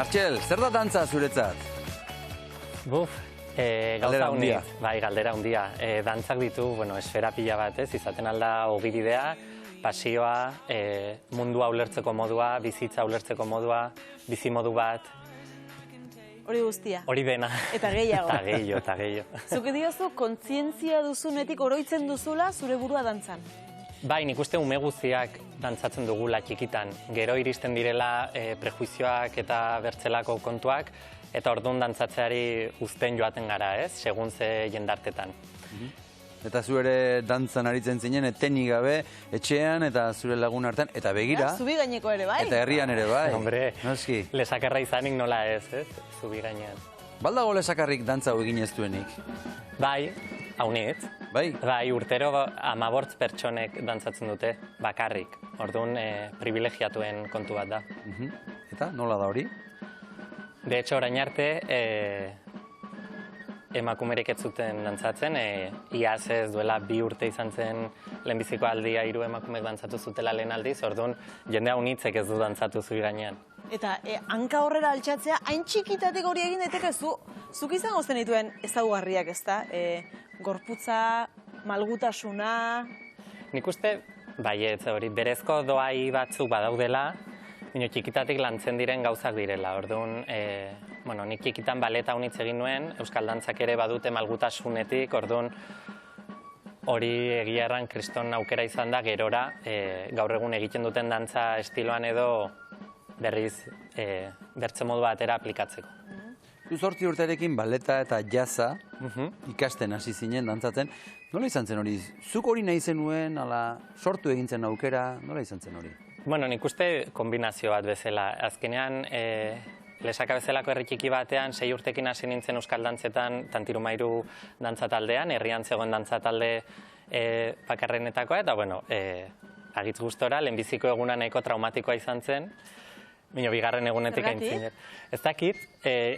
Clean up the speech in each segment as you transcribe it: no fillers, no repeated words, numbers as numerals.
Martxel, zer da dantza zuretzat? Buf, Galdera handia. Bai, galdera handia. Dantzak ditu, esfera pila bat, izaten alda ogibidea, pasioa, mundua ulertzeko modua, bizitza ulertzeko modua, bizimodu bat. Hori guztia. Hori dena. Eta gehiago. Eta gehiago. Zuke diozu, kontzientzia duzunetik oroitzen duzula zure burua dantzan. Bai, nik uste ume guztiak dantzatzen dugula txikitan. Gero iristen direla prejuizioak eta bertzelako kontuak, eta orduan dantzatzeari uzten joaten gara, ez? Segun ze jendartetan. Eta zu ere dantzan aritzen zinen, etenik gabe, etxean eta zure lagun artean, eta begira. Zubi gaineko ere, bai? Eta herrian ere, bai. Hombre, Noski. lesakarra izanik nola ez, zubi gainean. Baldago lesakarrik dantza egin ez duenik. Bai, haunitz. Bai? Bai, urtero 15 pertsonek dantzatzen dute, bakarrik. Orduan, privilegiatuen kontu bat da. Eta nola da hori? De hecho, orain arte, emakumerik ez zuten dantzatzen, iaz ez duela 2 urte izan zen lehenbiziko aldia 3 emakumek dantzatu zutela lehen aldiz, orduan jendea unitzek ez du dantzatu zubi gainean. Eta hanka horrela altxatzea, hain txikitatik hori egin daiteke zuk izango zenituen ezaugarriak, ezta? Gorputza, malgutasuna... Nik uste, baietz hori, berezko doai batzuk badaudela, baina txikitatik lantzen diren gauzak direla. Orduan, nik txikitan baleta unitz egin nuen, euskal dantzak ere badute malgutasunetik, orduan hori egia erran kriston aukera izan da gerora, gaur egun egiten duten dantza estiloan edo berriz bertze modu batera aplikatzeko. Zu 8 urterekin baleta eta jazza ikasten hasi zinen dantzatzen. Nola izan zen hori? Zuk hori nahi zenuen, ala sortu egin zen aukera, nola izan zen hori? Nik uste kombinazio bat bezala. Azkenean, Lesaka bezalako herri txiki batean, 6 urtekin hasi nintzen euskal dantzetan, Tantirumairu dantzataldean, herrian zegoen dantzatalde bakarrenetakoa, eta, agitz gustora, lehenbiziko eguna nahiko traumatikoa izan zen, bigarren egunetik aintzinen. Ez dakit,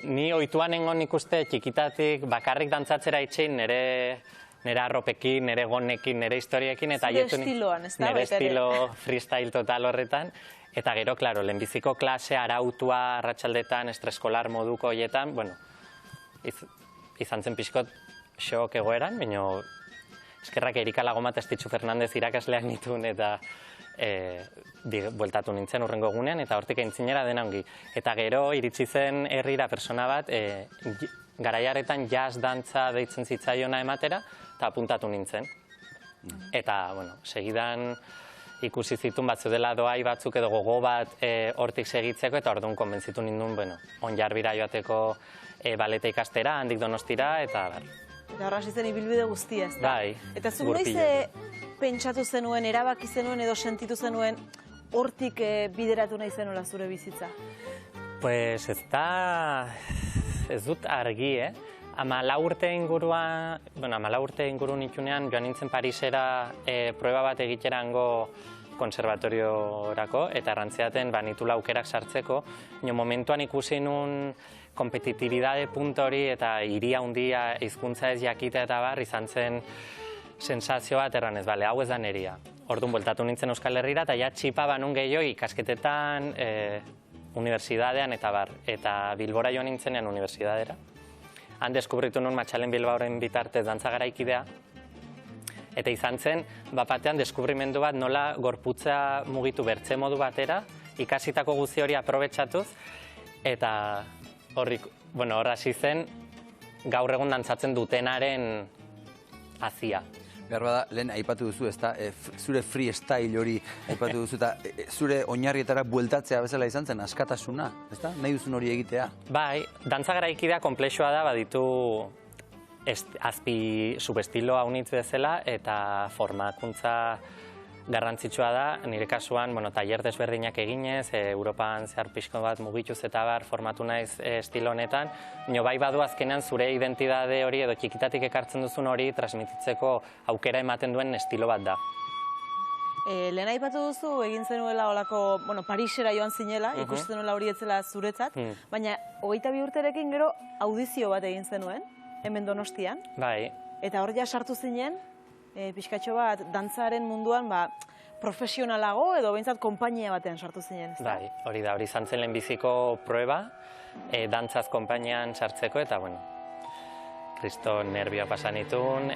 ni ohituan nengon ikuste txikitatik bakarrik dantzatzera itxein nire arropekin, nire gonekin, nire historiekin, eta zure estiloan, ez da? Nire estilo freestyle total horretan. Eta gero, klaro, lehenbiziko klase arautua, arratsaldetan, estreskolar moduko horietan, izan zen pixkot xok egoeran, baina eskerrak Erika Lagoma eta Estitxu Fernandez irakasleak nituen eta bueltatu nintzen urrengo egunean, eta hortik aintzinera dena ongi. Eta gero, iritsi zen herrira persona bat, garaiaretan jazz dantza deitzen zitzaiona ematera, eta apuntatu nintzen. Eta, segidan ikusi zituen batzu dela doai batzuk edo gogo bat hortik segitzeko, eta orduan konbentzitu ninduen, Onjarbira joateko baleta ikastera, handik Donostira, eta bar. Eta horra zen ibilbide guztia, ez da? Bai, eta zuk noiz pentsatu zenuen, erabaki zenuen edo sentitu zenuen hortik bideratu nahi zenuela zure bizitza? Pues ez dut argi, 14 urte ingurua, 14 urte inguru nitunean joan nintzen Parisera prueba bat egiterango konservatoriorako, eta errantziaten nitula aukerak sartzeko, momentuan ikusi nun kompetitibidade punto hori eta hiria handia hizkuntza ez jakita eta bar, izan zen sensazio bat erranez, hau ez da neria. Orduan bueltatu nintzen Euskal Herrira, eta ja txipa banun gehiago ikasketetan, unibertsitatean eta bar. Eta Bilbora joan nintzenean unibertsitatera. Han deskubritu nun Matxalen Bilbaoren bitartez dantza garaikidea. Eta izan zen, batean deskubrimendu bat nola gorputza mugitu bertze modu batera, ikasitako guzti hori aprobetxatuz, eta hor hasi zen gaur egun dantzatzen dutenaren hazia. Behar bada, lehen aipatu duzu, ezta, zure freestyle hori aipatu duzu, eta zure oinarrietara bueltatzea bezala izan zen, askatasuna, ezta? Nahi duzun hori egitea? Bai, dantza garaikidea komplexua da, baditu azpi subestilo haunitz bezala, eta formakuntza garrantzitsua da, nire kasuan, tailer desberdinak eginez, Europan zehar pixko bat mugituz eta bar formatu naiz estilo honetan, bai badu azkenean zure identitate hori edo txikitatik ekartzen duzun hori transmititzeko aukera ematen duen estilo bat da. Lehen aipatu duzu, egin zenuela olako, Parisera joan zinela, ikusten zenuela hori etzela zuretzat, baina 22 urterekin gero audizio bat egin zenuen, hemen Donostian. Bai. Eta hor ja sartu zinen, pixkatxo bat, dantzaren munduan, profesionalago edo behintzat konpainia batean sartu zinen, ezta? Bai, hori da, hori izan zen lehenbiziko proeba, dantzaz konpainian sartzeko, eta, bueno, kriston nervioa pasan itun,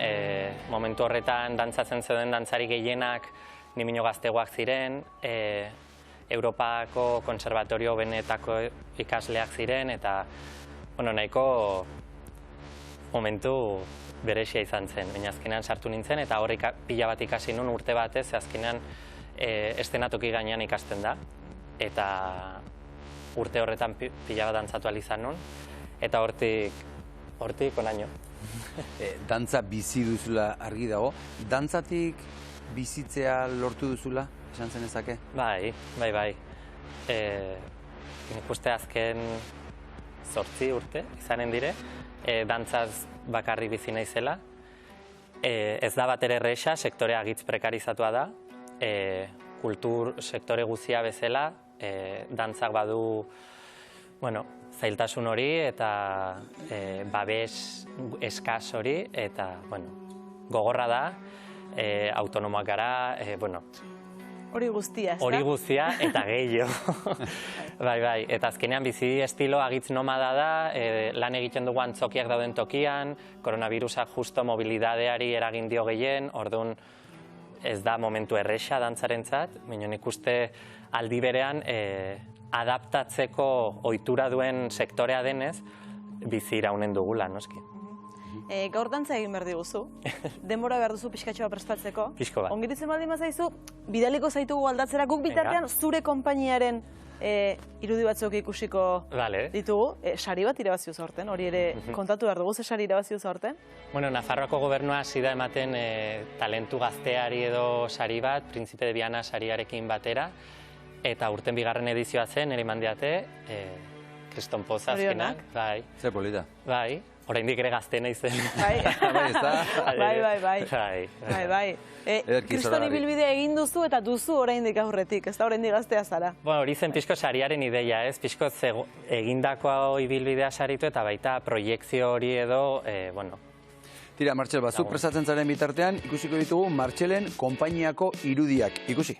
momentu horretan dantzatzen zeuden dantzari gehienak nimino gaztegoak ziren, Europako konservatorio benetako ikasleak ziren, eta, bueno, nahiko momentu berezia izan zen. Baina azkenean sartu nintzen, eta horri pila bat ikasi nun urte batez, azkenean eszenatoki gainean ikasten da, eta urte horretan pila bat dantzatu ahal izan nun, eta hortik onaino. Dantza bizi duzula argi dago. Dantzatik bizitzea lortu duzula, esan zenezake? Bai. Nik uste azken 8 urte izanen dire, dantzaz bakarrik bizi naizela. Ez da batere erresa, sektorea agitz prekarizatua da. Kultur sektore guzia bezala, dantzak badu, zailtasun hori eta babes eskas hori, eta gogorra da, autonomoak gara, Hori guztia, ez da? hori guztia eta gehiago. Bai, eta azkenean bizi estilo agitz nomada da, lan egiten dugu antzokiak dauden tokian, koronavirusak justo mobilidadeari eragin dio gehien, orduan ez da momentu erresa dantzarentzat, baina nik uste aldi berean adaptatzeko ohitura duen sektorea denez, bizi iraunen dugula, noski. Gaur dantza egin behar diguzu, denbora behar duzu pixkatxoa prestatzeko. Pixko bat. Ongiritzen baldin bazaizu, bidaliko zaitugu aldatzera, guk bitartean zure konpainiaren irudi batzuk ikusiko ditugu. Sari bat irabazio zaurten, hori ere kontatu behar dugu, ze sari irabazio zaurten? Nafarroako gobernua hasi da ematen talentu gazteari edo sari bat, Príncipe de Viana sariarekin batera, eta urten 2. edizioa zen, ere mandiate, Kriston Poza azkenak. Bai. Zer polita. Bai. Oraindik ere gazte naizen. Bai, bai. Kriston ibilbidea egin duzu eta duzu oraindik aurretik, ez da oraindik gaztea zara. Hori zen pixko sariaren ideia, ez? Pixko egindako ibilbidea saritu eta baita proiekzio hori edo, Tira, Martxel, zu prestatzen zaren bitartean, ikusiko ditugu Martxelen konpainiako irudiak. Ikusi.